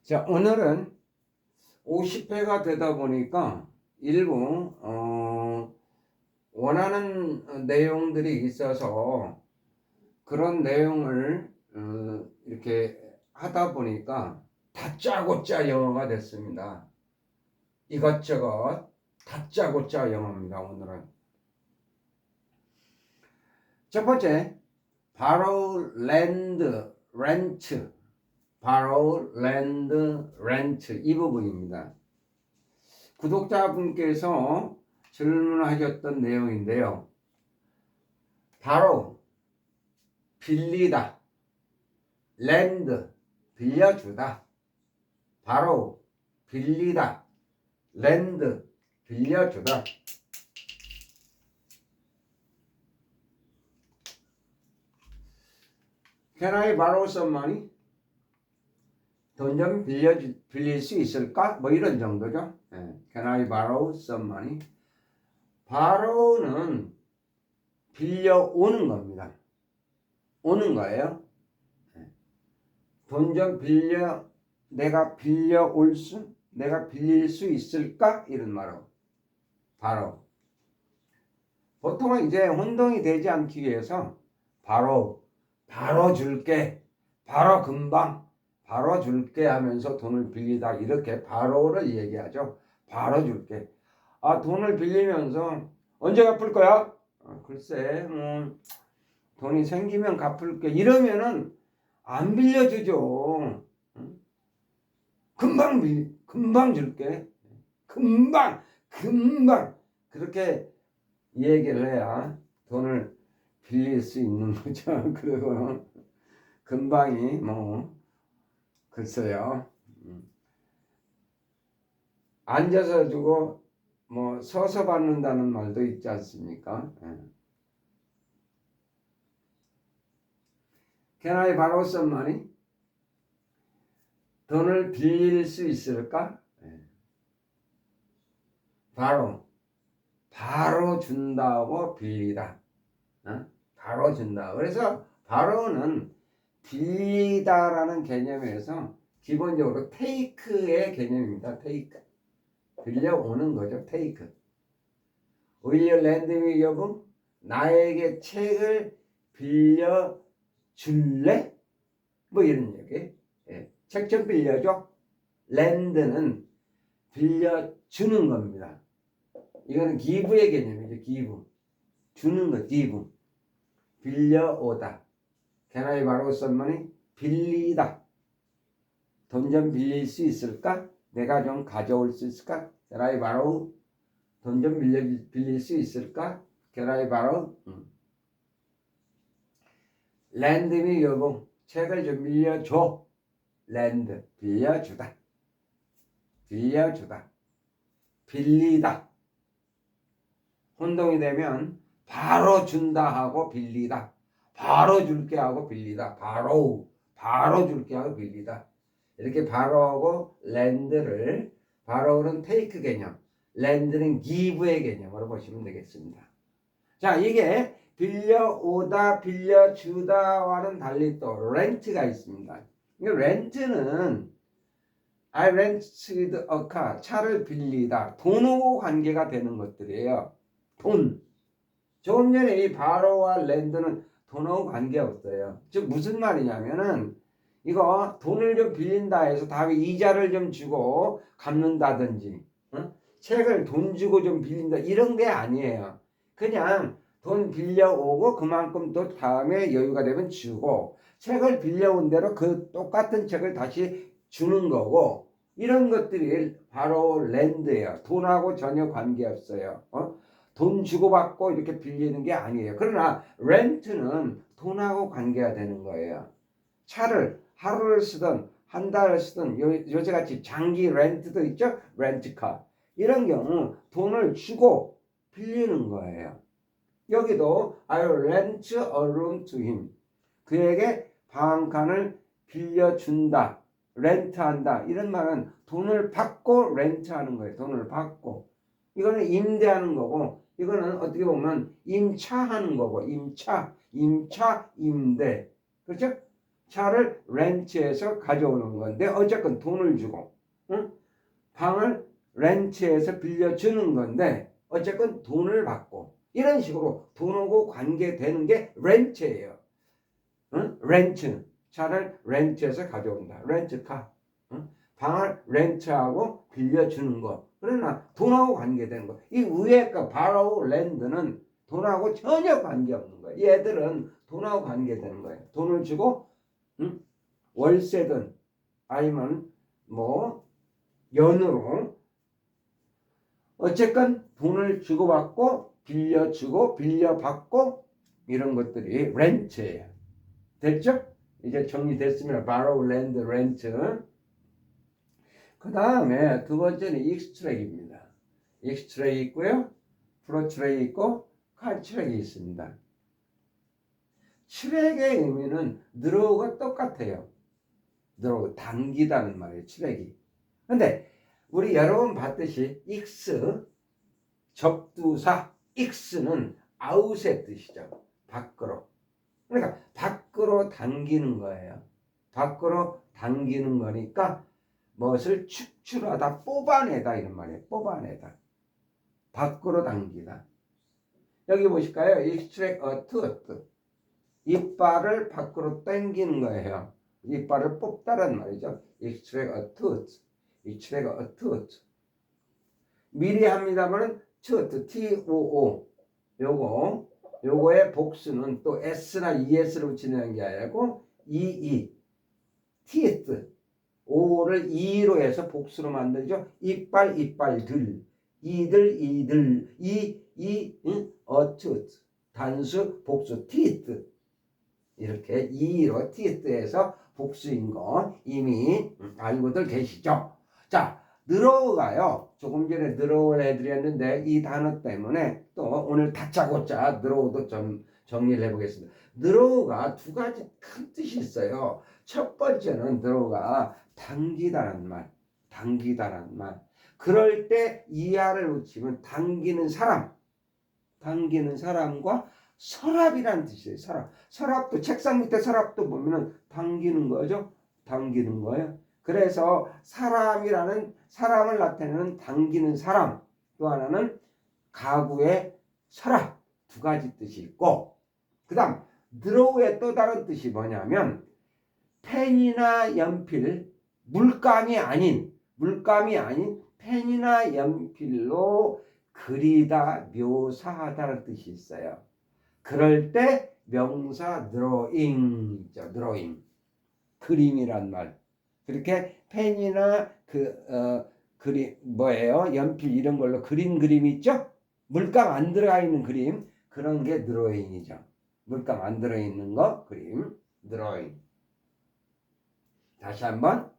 자, 오늘은 50회가 되다 보니까 일부 원하는 내용들이 있어서 그런 내용을 이렇게 하다 보니까 다짜고짜 영어가 됐습니다. 이것저것 다짜고짜 영어입니다. 오늘은 첫 번째, borrow land rent, borrow land rent 이 부분입니다. 구독자분께서 질문하셨던 내용인데요. borrow 빌리다, land 빌려주다, borrow 빌리다, land 빌려주다. Can I borrow some money? 돈 좀 빌릴 수 있을까? 뭐 이런 정도죠. Can I borrow some money? borrow는 빌려오는 겁니다. 오는 거예요. 돈 좀 내가 내가 빌릴 수 있을까? 이런 말로 borrow. 보통은 이제 혼동이 되지 않기 위해서 바로 줄게, 바로 금방, 바로 줄게 하면서 돈을 빌리다 이렇게 바로를 얘기하죠. 바로 줄게. 돈을 빌리면서 언제 갚을 거야? 글쎄, 돈이 생기면 갚을게. 이러면은 안 빌려주죠. 금방 줄게. 금방 그렇게 얘기를 해야 돈을 빌릴 수 있는 거죠. 그리고 금방이 글쎄요. 앉아서 주고 서서 받는다는 말도 있지 않습니까? Can I borrow some money? 돈을 빌릴 수 있을까? 바로 준다고 빌리다. 바로 준다. 그래서 바로는 빌리다라는 개념에서 기본적으로 take의 개념입니다. take. 빌려오는 거죠. take. Will you lend me your book? 나에게 책을 빌려 줄래? 뭐 이런 얘기. 책 좀 빌려줘. lend는 빌려주는 겁니다. 이거는 give의 개념이죠. give. 주는 거, give. 빌려오다. Can I borrow some money? 빌리다. 돈 좀 빌릴 수 있을까? 내가 좀 가져올 수 있을까? Can I borrow? 돈 좀 빌릴 수 있을까? Can I borrow? Lend me your book. 책을 좀 빌려줘. Lend, 빌려주다. 빌리다. 혼동이 되면 바로 준다 하고 빌리다. 바로 줄게 하고 빌리다. 바로 줄게 하고 빌리다. 이렇게 바로하고 lend를, 바로는 take 개념, lend는 give의 개념으로 보시면 되겠습니다. 자, 이게 빌려오다, 빌려주다와는 달리 또 rent가 있습니다. 이 rent는 I rented a car, 차를 빌리다, 돈하고 관계가 되는 것들이에요. 돈. 조금 전에 이 borrow와 lend는 돈하고 관계없어요. 즉 무슨 말이냐면은 이거 돈을 좀 빌린다 해서 다음에 이자를 좀 주고 갚는다든지, 책을 돈 주고 좀 빌린다 이런 게 아니에요. 그냥 돈 빌려오고 그만큼 또 다음에 여유가 되면 주고, 책을 빌려온 대로 그 똑같은 책을 다시 주는 거고, 이런 것들이 바로 렌드예요. 돈하고 전혀 관계없어요. 돈 주고받고 이렇게 빌리는 게 아니에요. 그러나 렌트는 돈하고 관계가 되는 거예요. 차를 하루를 쓰든 한 달을 쓰든 요새같이 장기 렌트도 있죠. 렌트카. 이런 경우 돈을 주고 빌리는 거예요. 여기도 I rent a room to him. 그에게 방 한 칸을 빌려준다. 렌트한다. 이런 말은 돈을 받고 렌트하는 거예요. 돈을 받고. 이거는 임대하는 거고, 이거는 어떻게 보면 임차하는 거고, 임대. 그렇죠? 차를 렌트해서 가져오는 건데 어쨌건 돈을 주고, 응? 방을 렌트해서 빌려주는 건데 어쨌건 돈을 받고, 이런 식으로 돈하고 관계되는 게 렌트예요. 응? 렌트. 차를 렌트해서 가져온다. 렌트카. 응? 방을 렌트하고 빌려주는 거. 그러나 돈하고 관계되는 거. 이 위에 거 바로 랜드는 돈하고 전혀 관계없는 거예요. 얘들은 돈하고 관계되는 거예요. 돈을 주고, 응? 월세든 아니면 뭐 연으로 어쨌건 돈을 주고받고 빌려주고 빌려받고 이런 것들이 렌트예요. 됐죠? 이제 정리됐습니다. borrow, lend, rent. 그 다음에 두 번째는 익스트랙입니다. 익스트랙이 있고요. 프로트랙이 있고 컨트랙이 있습니다. 트랙의 의미는 드로우가 똑같아요. 드로우, 당기다는 말이에요. 트랙이. 근데 우리 여러 번 봤듯이 익스, 접두사, 익스는 아웃의 뜻이죠. 밖으로. 그러니까 밖으로 당기는 거예요. 밖으로 당기는 거니까 무엇을 축출하다, 뽑아내다 이런 말이에요. 뽑아내다. 밖으로 당기다. 여기 보실까요? extract a tooth. 이빨을 밖으로 당기는 거예요. 이빨을 뽑다란 말이죠. extract a tooth. extract a tooth. 미리 합니다만 tooth, T-O-O. 요거의 복수는 또 S나 ES를 붙이는 게 아니고 EE. teeth. O를 E로 해서 복수로 만들죠. 이빨, 이빨들. 이들, a tooth. 단수, 복수, teeth. 이렇게 E로 teeth에서 복수인 거 이미 알고들 계시죠? 자, 늘어가요. 조금 전에 늘어를 해드렸는데 이 단어 때문에 또 오늘 다짜고짜 늘어도 좀 정리를 해보겠습니다. 늘어가 두 가지 큰 뜻이 있어요. 첫 번째는 늘어가 당기다란 말, 당기다란 말. 그럴 때 이하를 붙이면 당기는 사람과 서랍이라는 뜻이에요. 서랍도 책상 밑에 서랍도 보면은 당기는 거죠. 당기는 거예요. 그래서 사람을 나타내는 당기는 사람, 또 하나는 가구의 서랍, 두 가지 뜻이 있고, 그 다음 드로우의 또 다른 뜻이 뭐냐면 펜이나 연필, 물감이 아닌 펜이나 연필로 그리다, 묘사하다는 뜻이 있어요. 그럴 때 명사 드로잉이죠. 드로잉. 그림이란 말. 그렇게 펜이나 연필 이런 걸로 그림 있죠? 물감 안 들어가 있는 그림, 그런 게 드로잉이죠. 물감 안 들어 있는 거 그림, 드로잉. 다시 한번.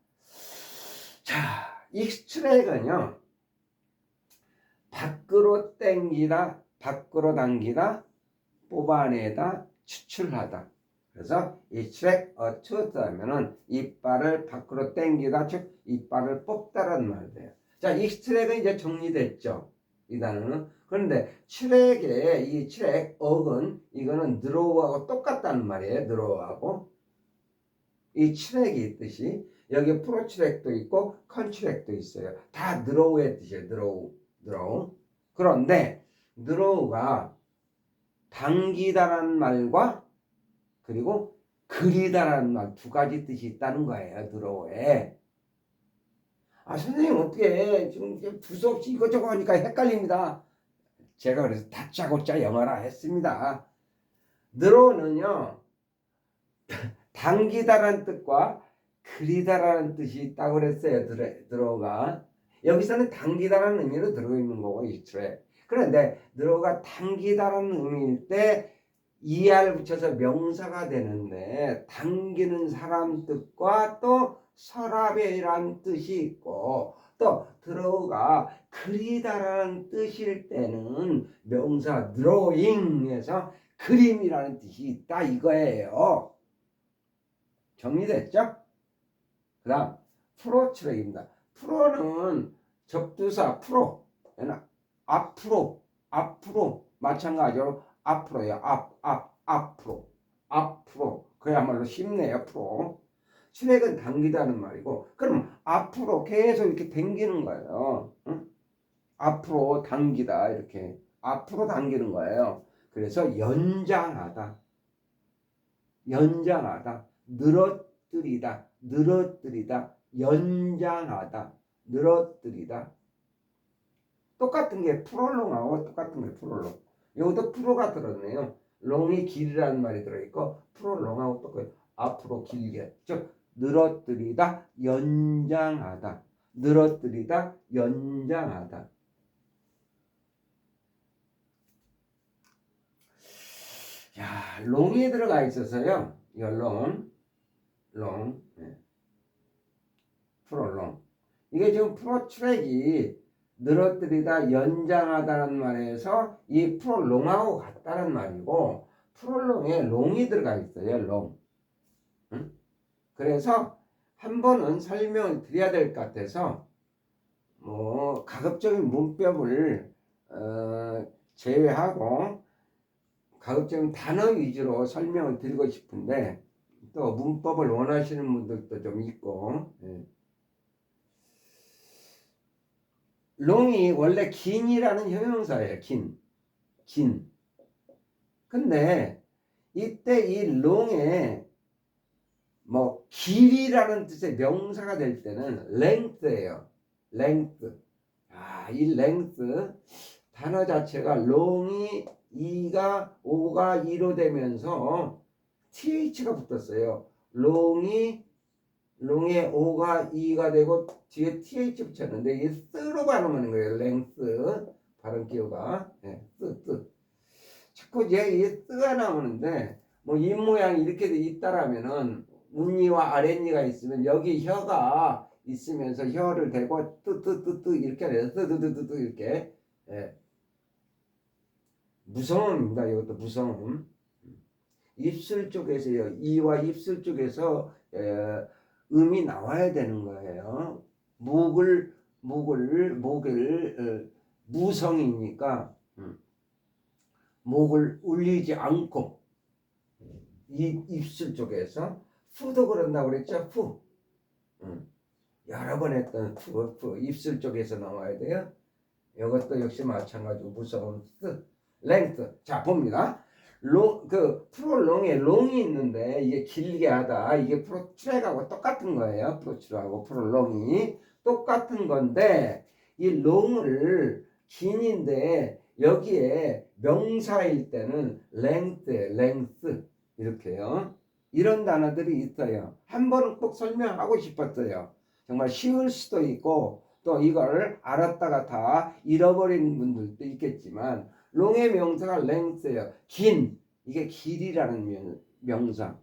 자, 익스트랙은요. 밖으로 당기다, 밖으로 당기다, 뽑아내다, 추출하다. 그래서 extract a tooth 하면은 이빨을 밖으로 당기다, 즉 이빨을 뽑다라는 말이 돼요. 자, extract은 이제 정리됐죠. 이 단어는. 그런데 트랙의 이 트랙, 억은 이거는 드로우하고 똑같다는 말이에요. 드로우하고. 이 트랙이 있듯이 여기 프로트랙도 있고 컨트랙도 있어요. 다 드로우의 뜻이에요. 드로우. 그런데 드로우가 당기다라는 말과 그리고 그리다라는 말 두 가지 뜻이 있다는 거예요. 드로우에. 아, 선생님 어떻게 지금 두서없이 이것저것 하니까 헷갈립니다. 제가 그래서 다짜고짜 영어라 했습니다. 드로우는요. 당기다라는 뜻과 그리다라는 뜻이 있다고 그랬어요. 드로우가. 여기서는 당기다라는 의미로 들어있는 거고 이트레. 그런데 드로우가 당기다라는 의미일 때 ER 붙여서 명사가 되는데 당기는 사람 뜻과 또 서랍이라는 뜻이 있고 또 드로우가 그리다라는 뜻일 때는 명사 드로잉에서 그림이라는 뜻이 있다 이거예요. 정리됐죠? 그 다음 프로트랙입니다. 프로는 접두사 앞으로 마찬가지로 앞으로요. 앞으로. 그야말로 쉽네요. 프로. 트랙은 당기다는 말이고, 그럼 앞으로 계속 이렇게 당기는 거예요. 응? 앞으로 당기다, 이렇게 앞으로 당기는 거예요. 그래서 연장하다, 연장하다, 늘어뜨리다, 늘어뜨리다, 연장하다, 늘어뜨리다. 똑같은 게 프롤롱하고 똑같은 게 프롤롱. 여기도 프로가 들었네요. 롱이 길이라는 말이 들어있고, 프롤롱하고 똑같아요. 앞으로 길게, 즉 늘어뜨리다, 연장하다, 늘어뜨리다, 연장하다. 야, 롱이 들어가 있어서요. 이거 롱, 네. 프롤롱. 이게 지금 프로트랙이 늘어뜨리다, 연장하다는 말에서 이 프롤롱하고 같다는 말이고, 프롤롱에 롱이 들어가 있어요. 롱. 응? 그래서 한 번은 설명을 드려야 될 것 같아서 뭐 가급적인 문법을 제외하고 가급적인 단어 위주로 설명을 드리고 싶은데 또 문법을 원하시는 분들도 좀 있고. 예. 롱이 원래 긴이라는 형용사예요. 긴. 근데 이때 이 롱에 뭐 길이라는 뜻의 명사가 될 때는 length예요. length. 이 length 단어 자체가 롱이 2가 5가 2로 되면서 th가 붙었어요. 롱에 5가 2가 되고 뒤에 th 붙였는데 이게 쓰로 발음하는 거예요. length 발음 기호가. 네, 쓰. 자꾸 이제 이 쓰가 나오는데 뭐 입 모양이 이렇게 돼 있다라면은 운니와 아랫니가 있으면 여기 혀가 있으면서 혀를 대고 뜨뜨뜨뜨 이렇게 해서 뜨뜨뜨뜨 이렇게. 예. 무성음입니다. 이것도 무성음. 입술 쪽에서요. 이와 입술 쪽에서 음이 나와야 되는 거예요. 목을 무성이니까 목을 울리지 않고 이 입술 쪽에서 푸도 그런다고 그랬죠. 푸. 여러 번 했던 푸 입술 쪽에서 나와야 돼요. 이것도 역시 마찬가지고 무성음 쓰. 랭스. 자, 봅니다. 프롤롱에 롱이 있는데 이게 길게 하다. 이게 프로트랙하고 똑같은 거예요. 프로트랙하고 프롤롱이 똑같은 건데 이 롱을 긴인데 여기에 명사일 때는 랭스 이렇게요. 이런 단어들이 있어요. 한 번은 꼭 설명하고 싶었어요. 정말 쉬울 수도 있고 또 이걸 알았다가 다 잃어버린 분들도 있겠지만 롱의 명사가 length예요. 긴. 이게 길이라는 명사.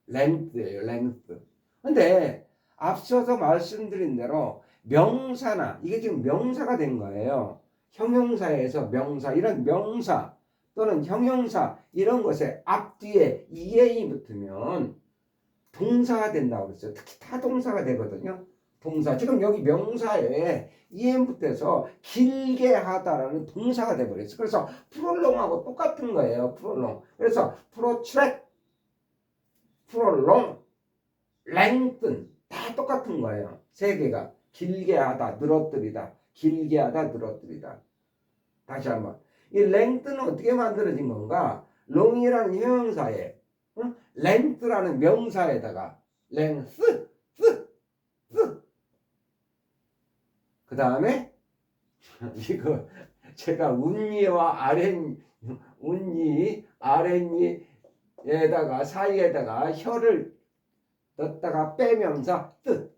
length예요. length. 근데 앞서서 말씀드린 대로 명사나 이게 지금 명사가 된 거예요. 형용사에서 명사 이런 명사 또는 형용사 이런 것에 앞뒤에 EA이 붙으면 동사가 된다고 그랬어요. 특히 타동사가 되거든요. 동사. 지금 여기 명사에 em 붙어서 길게 하다라는 동사가 돼버렸어요. 그래서 프롤롱하고 똑같은 거예요. 프롤롱. 그래서 프로트랙, 프롤롱, 랭튼 다 똑같은 거예요. 세 개가 길게 하다, 늘어뜨리다, 길게 하다, 늘어뜨리다. 다시 한번. 이 랭튼은 어떻게 만들어진 건가? 롱이라는 형용사에 랭스라는 명사에다가 랭스 그 다음에 이거 제가 운니 아랫니에다가 사이에다가 혀를 넣었다가 빼면서 뜨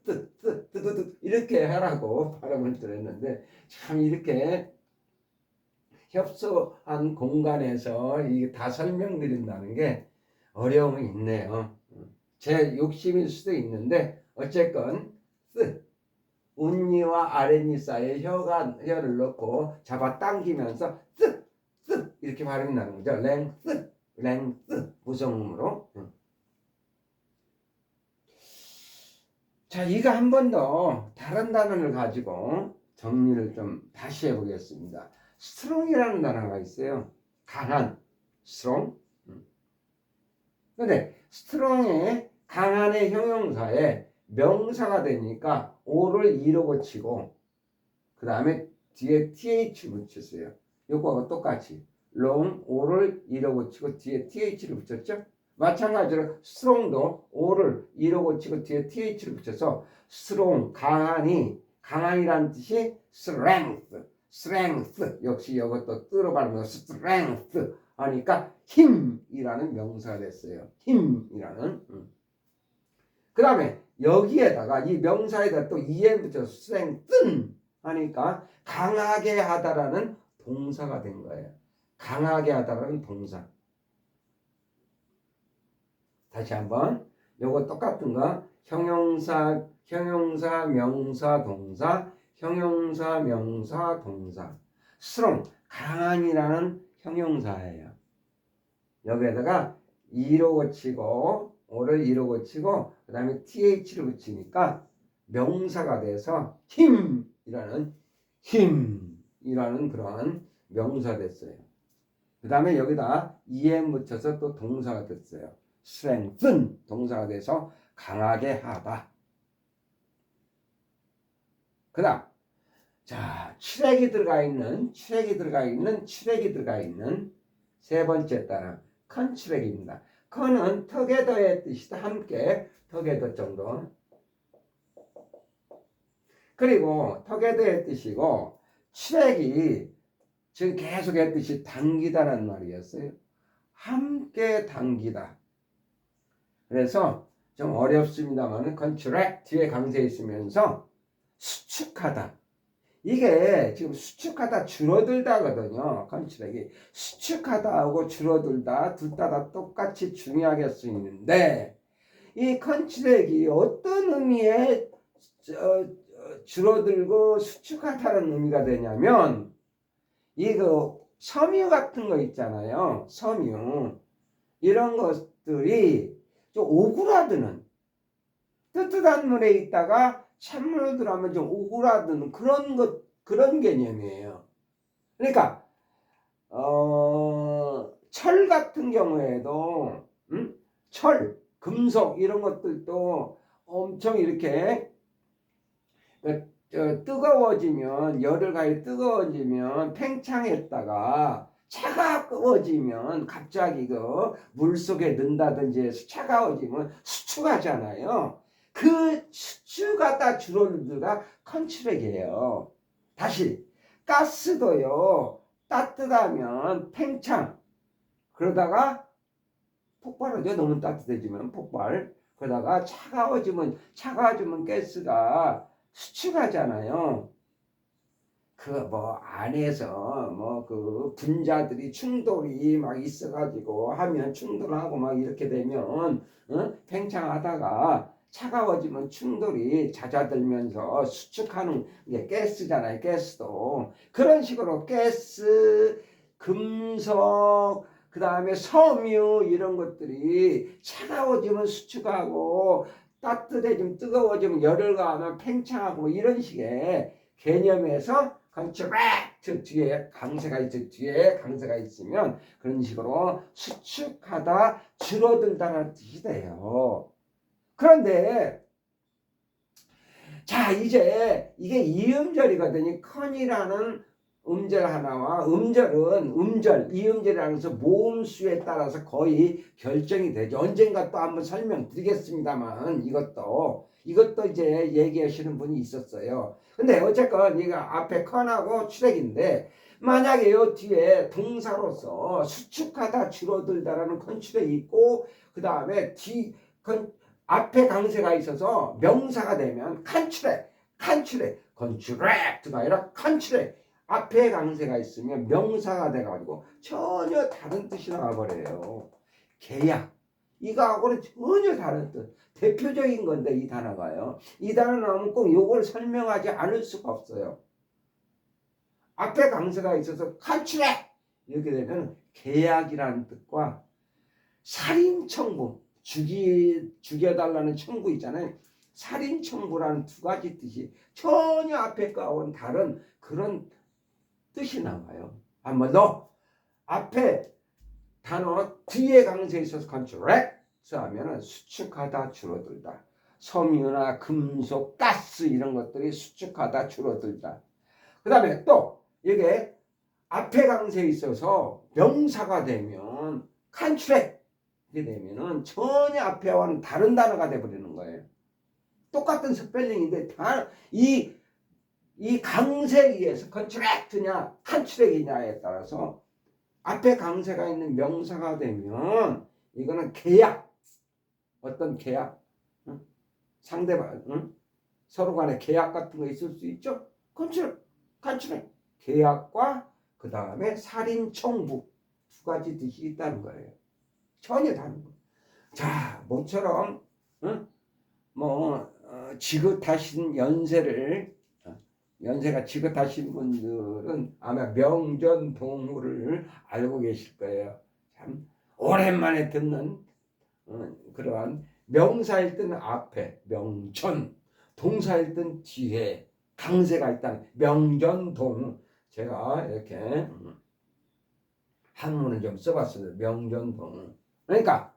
이렇게 하라고 발음을 드렸는데 참 이렇게 협소한 공간에서 이게 다 설명드린다는 게 어려움이 있네요. 제 욕심일 수도 있는데 어쨌건 운니와 아랫니 사이에 혀를 넣고 잡아 당기면서 이렇게 발음이 나는 거죠. 랭스 무성음으로. 자, 이거 한 번 더 다른 단어를 가지고 정리를 좀 다시 해보겠습니다. strong이라는 단어가 있어요. 강한 strong. 근데 스트롱의 강한의 형용사에 명사가 되니까 o를 e로 고치고 그 다음에 뒤에 th 붙였어요. 요거하고 똑같이 long o를 e로 고치고 뒤에 th를 붙였죠. 마찬가지로 strong도 o를 e로 고치고 뒤에 th를 붙여서 strong 강한이라는 뜻이 strength 역시 이것도 뜨로 발음해서 strength 하니까 힘이라는 명사가 됐어요. 힘이라는. 그 다음에 여기에다가 이 명사에다 또 em 붙여서 strengthen 하니까 강하게 하다라는 동사가 된 거예요. 강하게 하다라는 동사. 다시 한번 요거 똑같은 거 형용사 명사 동사 형용사 명사 동사 strong 강한이라는 형용사예요. 여기에다가 e로 고치고 o를 e로 고치고 그 다음에 th를 붙이니까 명사가 돼서 힘이라는 그런 명사 됐어요. 그 다음에 여기다 em 붙여서 또 동사가 됐어요. strengthen 동사가 돼서 강하게 하다. 그 다음 자 칠액이 들어가 있는 세 번째 단어 컨칠액입니다. 컨은 together의 뜻이다. 함께 together 정도. 그리고 together의 뜻이고 칠액이 지금 계속 했듯이 당기다라는 말이었어요. 함께 당기다. 그래서 좀 어렵습니다만 contract 뒤에 강세 있으면서 수축하다. 이게 지금 수축하다 줄어들다거든요. 컨트랙이 수축하다하고 줄어들다 둘 다 똑같이 중요하게 쓰이는데 이 컨트랙이 어떤 의미의 줄어들고 수축하다는 의미가 되냐면 이거 섬유 같은 거 있잖아요. 섬유 이런 것들이 좀 오그라드는 뜨뜻한 물에 있다가 찬물로 들어가면 좀 오그라드는 그런 개념이에요. 그러니까 철 같은 경우에도 철, 금속 이런 것들도 엄청 이렇게 뜨거워지면 열을 가해 뜨거워지면 팽창했다가 차가워지면 갑자기 그 물속에 넣는다든지 해서 차가워지면 수축하잖아요. 그 수축하다 줄어들다 컨트랙이에요. 다시 가스도요 따뜻하면 팽창 그러다가 폭발하죠. 너무 따뜻해지면 폭발. 그러다가 차가워지면 가스가 수축하잖아요. 그 뭐 안에서 뭐 그 분자들이 충돌이 막 있어가지고 하면 충돌하고 막 이렇게 되면 팽창하다가 차가워지면 충돌이 잦아들면서 수축하는 게 가스잖아요. 가스도 그런 식으로 가스, 금속, 그 다음에 섬유 이런 것들이 차가워지면 수축하고 따뜻해지면 뜨거워지면 열을 가하면 팽창하고 뭐 이런 식의 개념에서 컨트랙트 뒤에 강세가 있으면 그런 식으로 수축하다 줄어들다는 뜻이 돼요. 그런데 자 이제 이게 이음절이거든요. 컨이라는 음절 하나와 이음절이라는 것은 모음수에 따라서 거의 결정이 되죠. 언젠가 또 한번 설명드리겠습니다만 이것도 이제 얘기하시는 분이 있었어요. 근데 어쨌건 이거 앞에 컨하고 출액인데 만약에 이 뒤에 동사로서 수축하다 줄어들다라는 컨출액이 있고 그 다음에 앞에 강세가 있어서 명사가 되면 컨출액 컨출액트가 아니라 컨출액 앞에 강세가 있으면 명사가 돼가지고 전혀 다른 뜻이 나와버려요. 계약 이거하고는 전혀 다른 뜻. 대표적인 건데 이 단어가요. 이 단어 나오면 꼭 이걸 설명하지 않을 수가 없어요. 앞에 강세가 있어서 컨출액 이렇게 되면 계약이라는 뜻과 살인청구 죽여달라는 청구 있잖아요. 살인청구라는 두 가지 뜻이 전혀 앞에 거하고는 다른 그런 뜻이 나와요. 한번 더 앞에 단어 뒤에 강세에 있어서 컨트랙 하면은 수축하다 줄어들다. 섬유나 금속, 가스 이런 것들이 수축하다 줄어들다. 그 다음에 또 이게 앞에 강세에 있어서 명사가 되면 칸츄렉 이렇게 되면은 전혀 앞에와는 다른 단어가 돼버리는 거예요. 똑같은 스펠링인데 이 강세에 의해서 컨트랙트냐 칸츄렉이냐에 따라서 앞에 강세가 있는 명사가 되면 이거는 계약, 어떤 계약, 응? 상대방, 응? 서로 간에 계약 같은 거 있을 수 있죠. 컨트랙 계약과 그 다음에 살인 청부 두 가지 뜻이 있다는 거예요. 전혀 다른 거. 자, 모처럼 응? 지긋하신 연세가 지긋하신 분들은 아마 명전동후를 알고 계실 거예요. 참 오랜만에 듣는 그러한 명사일 때는 앞에 명천, 동사일 때는 뒤에 강세가 있다는 명전동후. 제가 이렇게 한문을 좀 써봤어요. 명전동후. 그러니까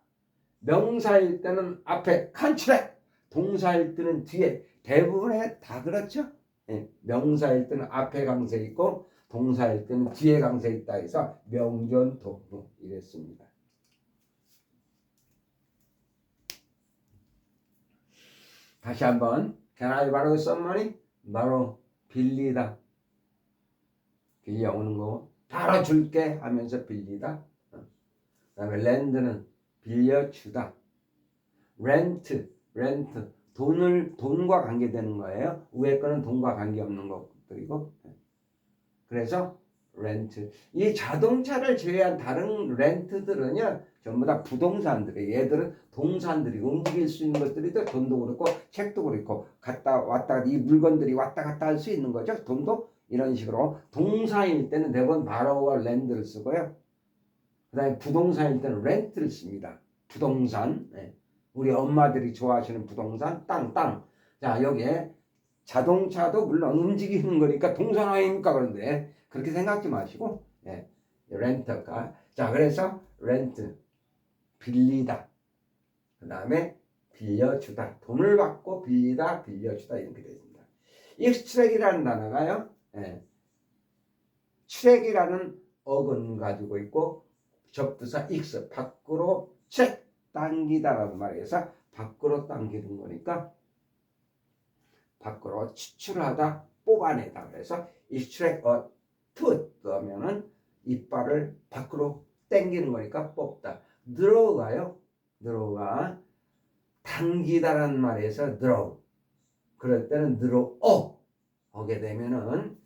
명사일 때는 앞에 칸츄렉, 동사일 때는 뒤에, 대부분에 다 그렇죠. 예, 명사일 때는 앞에 강세 있고 동사일 때는 뒤에 강세 있다 해서 명전동후 이랬습니다. 다시 한번 Can I borrow some money? 바로 빌리다, 빌려오는 거, 바로 줄게 하면서 빌리다. 그 다음에 lend는 빌려주다. 렌트 돈과 관계되는 거예요. 위에 거는 돈과 관계없는 것들이고. 그래서 렌트. 이 자동차를 제외한 다른 렌트들은요 전부 다 부동산들이에요. 얘들은 동산들이 움직일 수 있는 것들이 돈도 그렇고 책도 그렇고 갔다 왔다 이 물건들이 왔다 갔다 할 수 있는 거죠. 돈도 이런 식으로. 동사일 때는 대부분 바로와 렌트를 쓰고요. 그 다음에 부동산일 때는 렌트를 씁니다. 부동산. 네. 우리 엄마들이 좋아하시는 부동산, 땅. 자, 여기에 자동차도 물론 움직이는 거니까 동산 아닙니까? 그런데 그렇게 생각하지 마시고, 예, 렌터카. 자, 그래서 렌트, 빌리다. 그 다음에 빌려주다. 돈을 받고 빌리다, 빌려주다 이렇게 되습니다. 이 트랙이라는 단어가요, 예, 트랙이라는 어근 가지고 있고 접두사 익스, 밖으로 트랙, 당기다라는 말에서 밖으로 당기는 거니까 밖으로 추출하다, 뽑아내다. 그래서 extract a tooth 하면은 이빨을 밖으로 당기는 거니까 뽑다. draw가 당기다라는 말에서 draw. 그럴 때는 draw 하게 되면은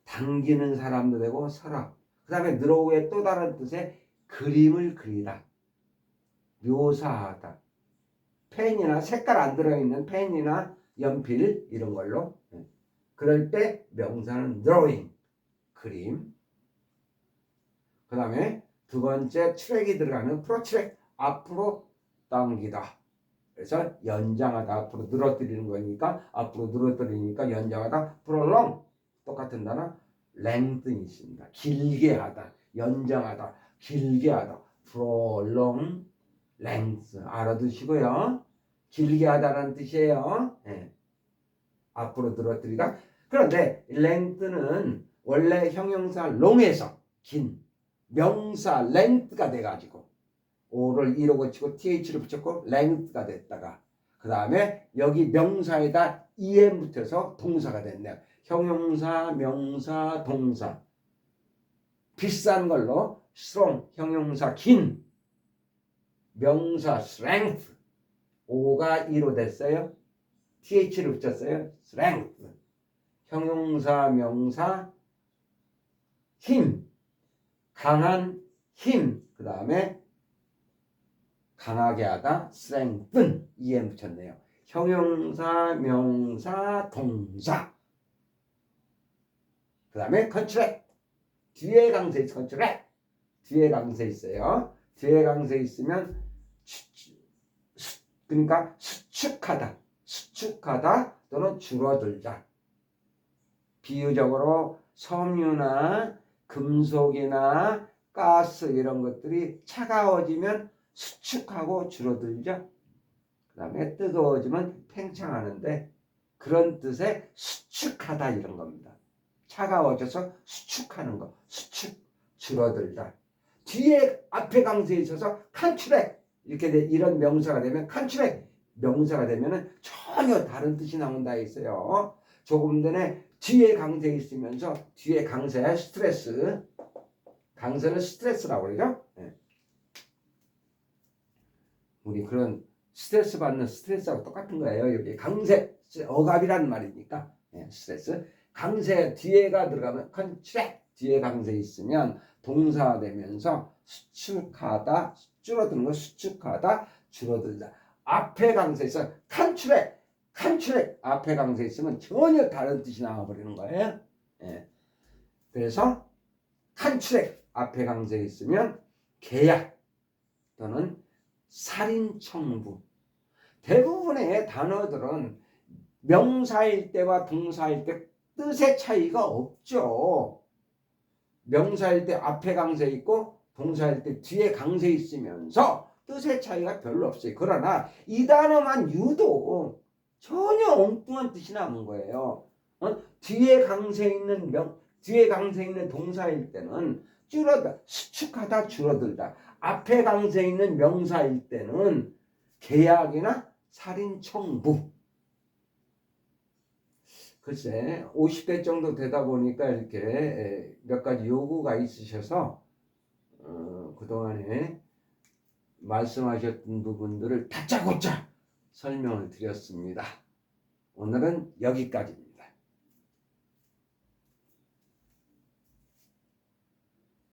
당기는 사람도 되고 서랍. 그 다음에 draw의 또 다른 뜻의 그림을 그리다, 묘사하다. 펜이나 색깔 안 들어있는 펜이나 연필 이런 걸로. 그럴 때 명사는 drawing, 그림. 그 다음에 두 번째 트랙이 들어가는 프로트랙, 앞으로 당기다. 그래서 연장하다, 앞으로 늘어뜨리는 거니까 앞으로 늘어뜨리니까 연장하다. prolong, 똑같은 단어 lengthen 있습니다. 길게 하다, 연장하다, 길게 하다. prolong, length 알아두시고요. 길게 하다라는 뜻이에요. 네. 앞으로 늘어뜨리다. 그런데 length는 원래 형용사 long에서 긴, 명사 length가 돼가지고 O를 E로 고치고 TH를 붙였고 length가 됐다가 그 다음에 여기 명사에다 EM 붙여서 동사가 됐네요. 형용사, 명사, 동사. 비싼 걸로 strong, 형용사 긴, 명사 strength, O가 E로 됐어요. TH를 붙였어요. strength. 형용사, 명사, 힘, 강한 힘. 그 다음에 강하게 하다, strengthen. EM 붙였네요. 형용사, 명사, 동사. 그 다음에 contract. 뒤에 강세 있어. contract. 뒤에 강세 있어요. 뒤에 강세 있으면 그러니까 수축하다 또는 줄어들다. 비유적으로 섬유나 금속이나 가스 이런 것들이 차가워지면 수축하고 줄어들죠. 그 다음에 뜨거워지면 팽창하는데 그런 뜻의 수축하다 이런 겁니다. 차가워져서 수축하는 거. 수축, 줄어들다. 뒤에 앞에 강세에 있어서 간추렉 이렇게 이런 명사가 되면 간추렉 명사가 되면은 전혀 다른 뜻이 나온다 했어요. 조금 전에 뒤에 강세에 있으면서 뒤에 강세 스트레스 강세는 스트레스라고 그러죠. 네. 우리 그런 스트레스 받는 스트레스하고 똑같은 거예요. 여기 강세 억압이라는 말이니까 네, 스트레스 강세 뒤에가 들어가면 컨트랙 뒤에 강세 있으면 동사 되면서 수축하다 줄어드는 거 수축하다 줄어들다. 앞에 강세 있어 컨트랙 앞에 강세 있으면 전혀 다른 뜻이 나와버리는 거예요. 예. 그래서 컨트랙 앞에 강세 있으면 계약 또는 살인 청부. 대부분의 단어들은 명사일 때와 동사일 때 뜻의 차이가 없죠. 명사일 때 앞에 강세 있고 동사일 때 뒤에 강세 있으면서 뜻의 차이가 별로 없어요. 그러나 이 단어만 유독 전혀 엉뚱한 뜻이 나는 거예요. 뒤에 강세 있는 동사일 때는 수축하다 줄어들다. 앞에 강세 있는 명사일 때는 계약이나 살인 청부. 글쎄 50대 정도 되다 보니까 이렇게 몇 가지 요구가 있으셔서 그동안에 말씀하셨던 부분들을 다짜고짜 설명을 드렸습니다. 오늘은 여기까지입니다.